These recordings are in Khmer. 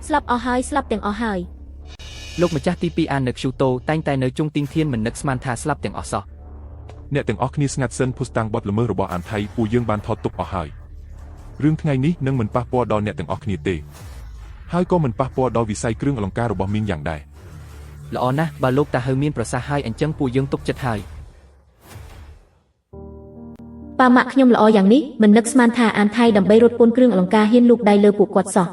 ស្លាប់អស់ហើយស្លាប់ទាំងអស់ហើយលោកម្ចាស់ទី2អាននៅខ្ជូតូតែងតែនៅជុងទីងធានមិននឹកស្មានថាស្លាប់ទាំងអស់សោះអ្នកទាំងអស់គ្នាស្ងាត់សិនភុស្តាំងបត់ល្មើសរបស់អានថៃពួកយើងបានថតទុកអស់ហើយរឿងថ្ងៃនេះនឹងមិនប៉ះពាល់ដល់អ្នកទាំងអស់គ្នាទេហើយក៏មិនប៉ះពាល់ដល់វិស័យគ្រឿងអលង្ការរបស់មីងយ៉ាងដែរល្អណាស់បើលោកតាហើមានប្រសាសន៍ហើយអញ្ចឹងពួកយើងទុកចិត្តហើយប៉ាម៉ាក់ខ្ញុំល្អយ៉ាងនេះមិននឹកស្មានថាអានថៃដើម្បីរត់ពន្ធគ្រឿងអលង្ការហ៊ានលូកដៃលើពួកគាត់សោះ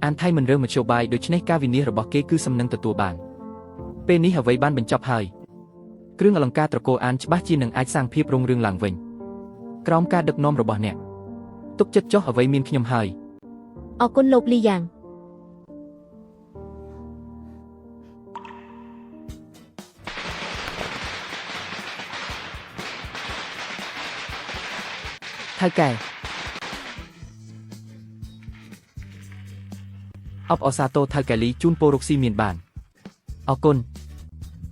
អានថៃមិនរើមជ្ឈបាយដូច្នេះការវិនិច្ឆ័យរបស់គេគឺសំនឹងទទួលបានពេលនេះអ្វីបានបញ្ចប់ហើយគ្រឿងអលង្ការត្រកូលអានច្បាស់ជានឹងអាចសាងភាពរុងរឿងឡើងវិញក្រោមការដឹកនាំរបស់អ្នកទុកចិត្តចុះអ្វីមានខ្ញុំហើយអរគុណលោកលីយ៉ាងថៅកែអបអសាទរថៅកែលីជូនពោរុកស៊ីមានបានអរគុណ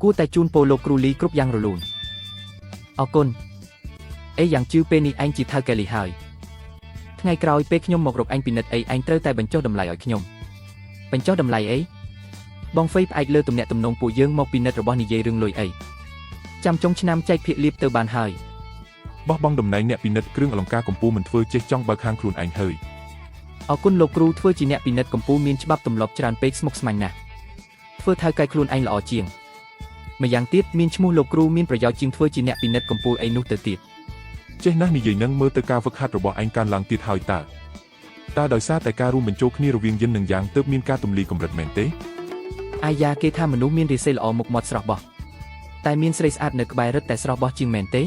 គួរតែជូនពោលោកគ្រូលីគ្រប់យ៉ាងរលូនអរគុណអីយ៉ាងជឿពេលនេះឯងជាថៅកែលីហើយថ្ងៃក្រោយពេលខ្ញុំមករកឯងពិនិត្យអីឯងត្រូវតែបញ្ចុះតម្លៃឲ្យខ្ញុំបញ្ចុះតម្លៃអីបងហ្វេផ្អែកលើទំនាក់ទំនងពួកយើងមកពិនិត្យរបស់និយាយរឿងលុយអីចាំចុងឆ្នាំចែកភាគលាភទៅបានហើយបោះបង់តំណែងអ្នកពិនិត្យគ្រឿងអលង្ការកម្ពុជាមិនធ្វើចេះចង់បើកខាងខ្លួនឯងហើយអរគុណលោកគ្រូធ្វើជាអ្នកពិនិត្យកម្ពុជាមានច្បាប់ទម្លាប់ច្រើនពេកស្មុគស្មាញណាស់ធ្វើថៅកែខ្លួនឯងល្អជាងម្យ៉ាងទៀតមានឈ្មោះលោកគ្រូមានប្រយោជន៍ជាងធ្វើជាអ្នកពិនិត្យកម្ពុជាអីនោះទៅទៀតចេះណាស់និយាយនឹងមើលទៅការវឹកហាត់របស់ឯងកើនឡើងទៀតហើយតើដោយសារតែការរួមបញ្ចូលគ្នារវាងយិននិងយ៉ាងទើបមានការទម្លាយកម្រិតមែនទេអាយ៉ាគេថាមនុស្សមានរាសីល្អមុខមាត់ស្រស់បោះតែមានស្រីស្អាតនៅក្បែររឹតតែស្រស់បោះជាងមែនទេ